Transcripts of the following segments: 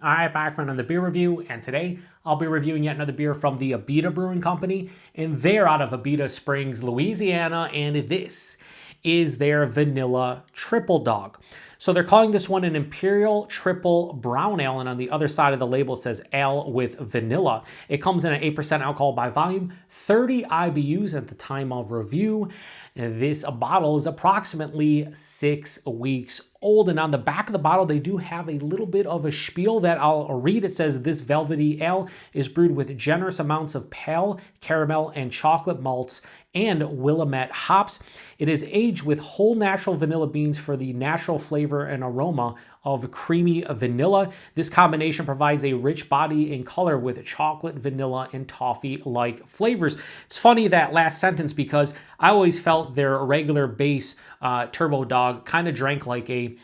All right, back for another beer review, and today I'll be reviewing yet another beer from the Abita Brewing Company, and they're out of Abita Springs, Louisiana, and this is their vanilla triple dog. So they're calling this one an Imperial Triple Brown Ale, and on the other side of the label it says ale with vanilla. It comes in at 8% alcohol by volume, 30 IBUs at the time of review. And this bottle is approximately 6 weeks old, and on the back of the bottle they do have a little bit of a spiel that I'll read. It says this velvety ale is brewed with generous amounts of pale caramel and chocolate malts and Willamette hops. It is aged with whole natural vanilla beans for the natural flavor and aroma of creamy vanilla. This combination provides a rich body and color with chocolate, vanilla, and toffee-like flavors. It's funny that last sentence because I always felt their regular base Turbodog kind of drank like a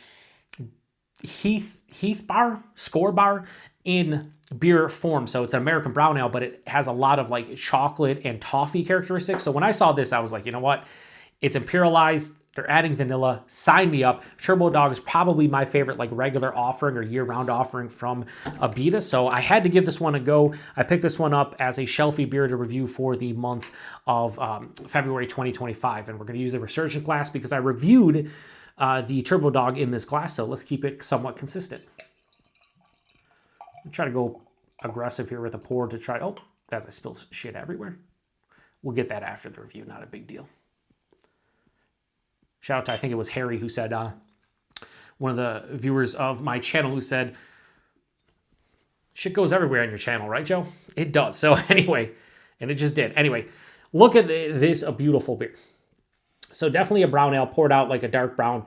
Heath bar, score bar in beer form. So it's an American brown ale, but it has a lot of like chocolate and toffee characteristics. So when I saw this, I was like, you know what? It's imperialized. They're adding vanilla. Sign me up. Turbodog is probably my favorite like regular offering or year-round offering from Abita. So I had to give this one a go. I picked this one up as a shelfie beer to review for the month of February 2025. And we're going to use the Resurgent glass because I reviewed the Turbodog in this glass. So let's keep it somewhat consistent. Try to go aggressive here with a pour to try. Oh, as I spill shit everywhere. We'll get that after the review. Not a big deal. Shout out to, I think it was Harry who said, one of the viewers of my channel who said, shit goes everywhere on your channel, right, Joe? It does. So anyway, and it just did. Anyway, look at this, a beautiful beer. So definitely a brown ale poured out like a dark brown.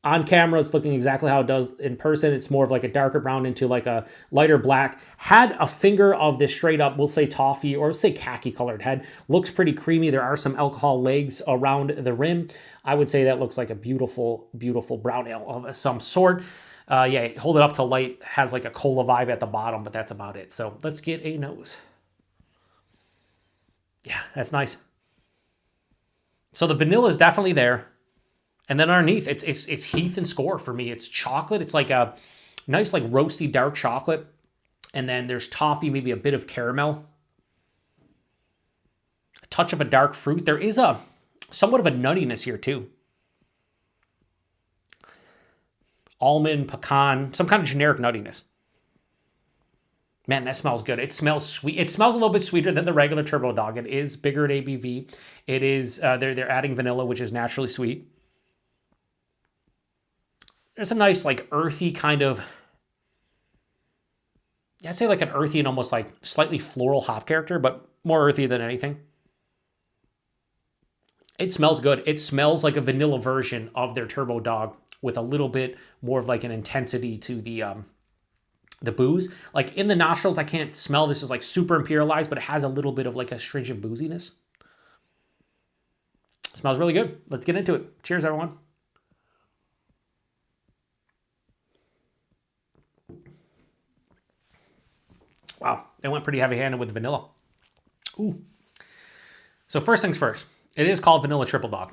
On camera, it's looking exactly how it does in person. It's more of like a darker brown into like a lighter black. Had a finger of this straight up, we'll say toffee or say khaki colored head. Looks pretty creamy. There are some alcohol legs around the rim. I would say that looks like a beautiful, beautiful brown ale of some sort. Yeah, hold it up to light. Has like a cola vibe at the bottom, but that's about it. So let's get a nose. Yeah, that's nice. So the vanilla is definitely there. And then underneath, it's Heath and Score for me. It's chocolate. It's like a nice, like roasty dark chocolate. And then there's toffee, maybe a bit of caramel. A touch of a dark fruit. There is a somewhat of a nuttiness here too. Almond, pecan, some kind of generic nuttiness. Man, that smells good. It smells sweet. It smells a little bit sweeter than the regular Turbodog. It is bigger at ABV. It is, they're adding vanilla, which is naturally sweet. There's a nice, like, earthy kind of, I'd say like an earthy and almost like slightly floral hop character, but more earthy than anything. It smells good. It smells like a vanilla version of their Turbodog with a little bit more of like an intensity to the booze. Like in the nostrils, I can't smell this is like super imperialized, but it has a little bit of like astringent booziness. It smells really good. Let's get into it. Cheers, everyone. Wow, they went pretty heavy-handed with vanilla. Ooh. So first things first, it is called Vanilla Triple Dog.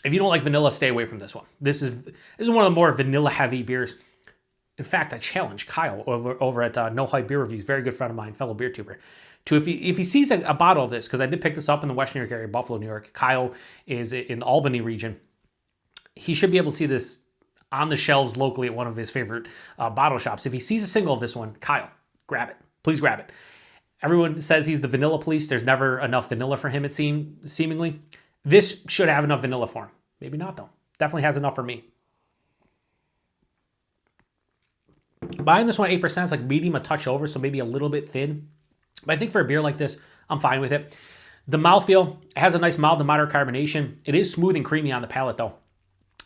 If you don't like vanilla, stay away from this one. This is one of the more vanilla-heavy beers. In fact, I challenge Kyle over at No Hype Beer Reviews, very good friend of mine, fellow beer tuber, to if he sees a bottle of this, because I did pick this up in the West New York area, Buffalo, New York. Kyle is in the Albany region. He should be able to see this on the shelves locally at one of his favorite bottle shops. If he sees a single of this one, Kyle, grab it. Please grab it. Everyone says he's the vanilla police. There's never enough vanilla for him, it seemingly. This should have enough vanilla for him. Maybe not, though. Definitely has enough for me. Buying this one 8%, it's like medium, a touch over, so maybe a little bit thin. But I think for a beer like this, I'm fine with it. The mouthfeel, it has a nice mild to moderate carbonation. It is smooth and creamy on the palate, though.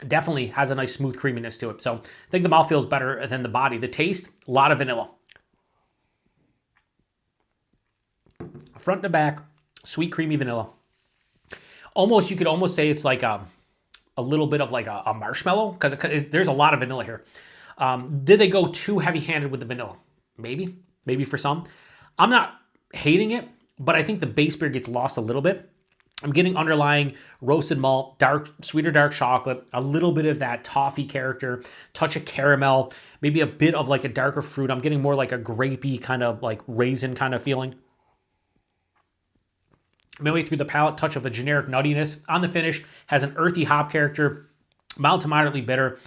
It definitely has a nice smooth creaminess to it. So I think the mouthfeel is better than the body. The taste, a lot of vanilla. Front to back, sweet, creamy vanilla. Almost, you could almost say it's like a little bit of like a marshmallow, because there's a lot of vanilla here. Did they go too heavy-handed with the vanilla? Maybe for some. I'm not hating it, but I think the base beer gets lost a little bit. I'm getting underlying roasted malt, sweeter dark chocolate, a little bit of that toffee character, touch of caramel, maybe a bit of like a darker fruit. I'm getting more like a grapey kind of like raisin kind of feeling. Midway through the palate, touch of a generic nuttiness. On the finish, has an earthy hop character, mild to moderately bitter.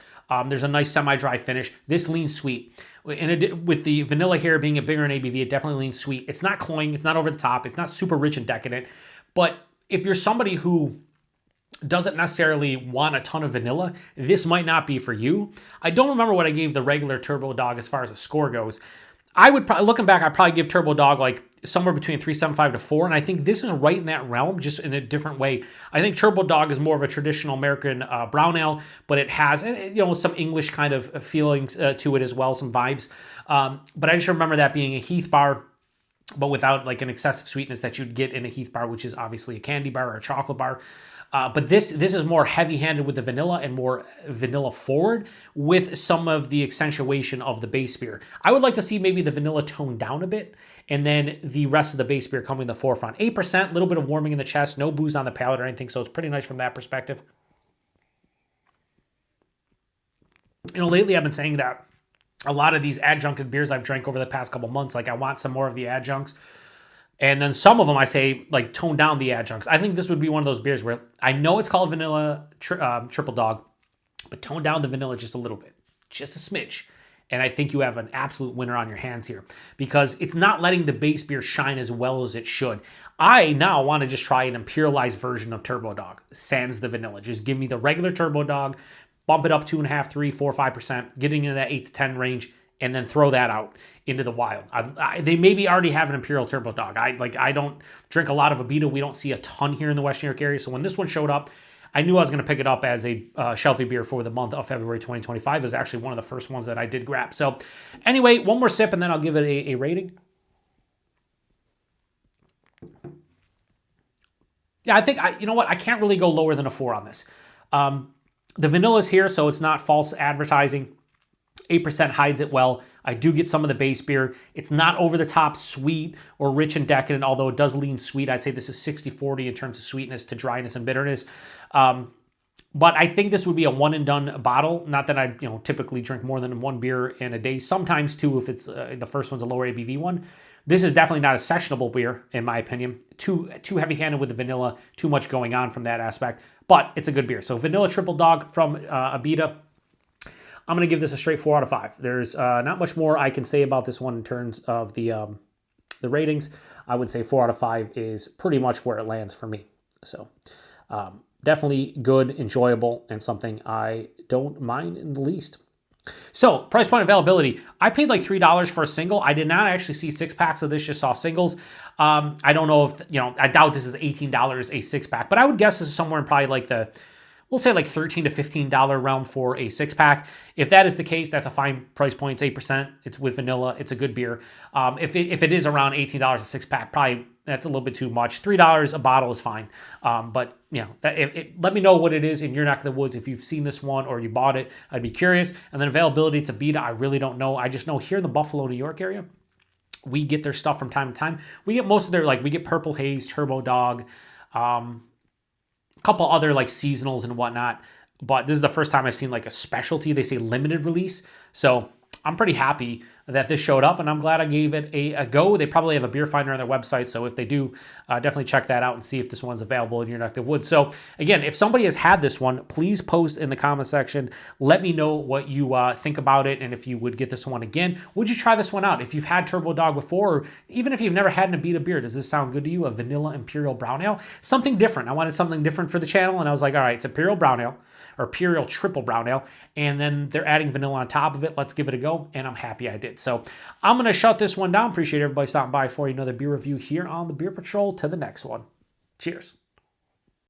There's a nice semi-dry finish. This leans sweet. With the vanilla here being a bigger in ABV, it definitely leans sweet. It's not cloying. It's not over the top. It's not super rich and decadent. But if you're somebody who doesn't necessarily want a ton of vanilla, this might not be for you. I don't remember what I gave the regular Turbodog as far as a score goes. I would probably, looking back, I'd probably give Turbodog like somewhere between 3.75 to 4, and I think this is right in that realm, just in a different way. I think Turbodog is more of a traditional American brown ale, but it has some English kind of feelings to it as well, some vibes. But I just remember that being a Heath bar, but without like an excessive sweetness that you'd get in a Heath bar, which is obviously a candy bar or a chocolate bar. But this is more heavy-handed with the vanilla and more vanilla forward with some of the accentuation of the base beer. I would like to see maybe the vanilla toned down a bit and then the rest of the base beer coming in the forefront. 8%, a little bit of warming in the chest, no booze on the palate or anything, so it's pretty nice from that perspective. Lately I've been saying that a lot of these adjuncted beers I've drank over the past couple months, like I want some more of the adjuncts. And then some of them I say, like, tone down the adjuncts. I think this would be one of those beers where I know it's called vanilla triple dog, but tone down the vanilla just a little bit, just a smidge. And I think you have an absolute winner on your hands here because it's not letting the base beer shine as well as it should. I now want to just try an imperialized version of Turbodog, sans the vanilla. Just give me the regular Turbodog, bump it up 2.5%, 3%, 4%, 5%, getting into that 8 to 10 range, and then throw that out into the wild. They maybe already have an Imperial Turbodog. I don't drink a lot of Abita. We don't see a ton here in the Western New York area. So when this one showed up, I knew I was going to pick it up as a shelfie beer for the month of February 2025. It was actually one of the first ones that I did grab. So anyway, one more sip and then I'll give it a rating. Yeah, I think, you know what? I can't really go lower than a 4 on this. The vanilla's here, so it's not false advertising. 8% hides it well. I do get some of the base beer. It's not over the top sweet or rich and decadent, although it does lean sweet. I'd say this is 60-40 in terms of sweetness to dryness and bitterness. But I think this would be a one and done bottle. Not that I typically drink more than one beer in a day. Sometimes two if it's the first one's a lower ABV one. This is definitely not a sessionable beer, in my opinion. Too heavy-handed with the vanilla. Too much going on from that aspect. But it's a good beer. So Vanilla Triple Dog from Abita. I'm going to give this a straight 4 out of 5. There's not much more I can say about this one in terms of the ratings. I would say 4 out of 5 is pretty much where it lands for me. So definitely good, enjoyable, and something I don't mind in the least. So price point availability. I paid like $3 for a single. I did not actually see 6-packs of this, just saw singles. I don't know if, I doubt this is $18 a 6-pack, but I would guess this is somewhere in probably like we'll say like $13 to $15 realm for a 6-pack. If that is the case, that's a fine price point. It's 8%. It's with vanilla. It's a good beer. If it is around $18 a 6-pack, probably that's a little bit too much. $3 a bottle is fine. But let me know what it is in your neck of the woods. If you've seen this one or you bought it, I'd be curious. And then availability, it's Abita. I really don't know. I just know here in the Buffalo, New York area, we get their stuff from time to time. We get most of their, we get Purple Haze, Turbodog, a couple other seasonals and whatnot, but this is the first time I've seen a specialty. They say limited release. So I'm pretty happy that this showed up, and I'm glad I gave it a go. They probably have a beer finder on their website, so if they do, definitely check that out and see if this one's available in your neck of the woods. So again, if somebody has had this one, please post in the comment section. Let me know what you think about it, and if you would get this one again. Would you try this one out? If you've had Turbodog before, or even if you've never had an Abita beer, does this sound good to you? A vanilla Imperial Brown Ale? Something different. I wanted something different for the channel, and I was like, all right, it's Imperial Brown Ale, or Imperial Triple Brown Ale, and then they're adding vanilla on top of it. Let's give it a go, and I'm happy I did. So I'm going to shut this one down. Appreciate everybody stopping by for another beer review here on the Beer Patrol. To the next one. Cheers.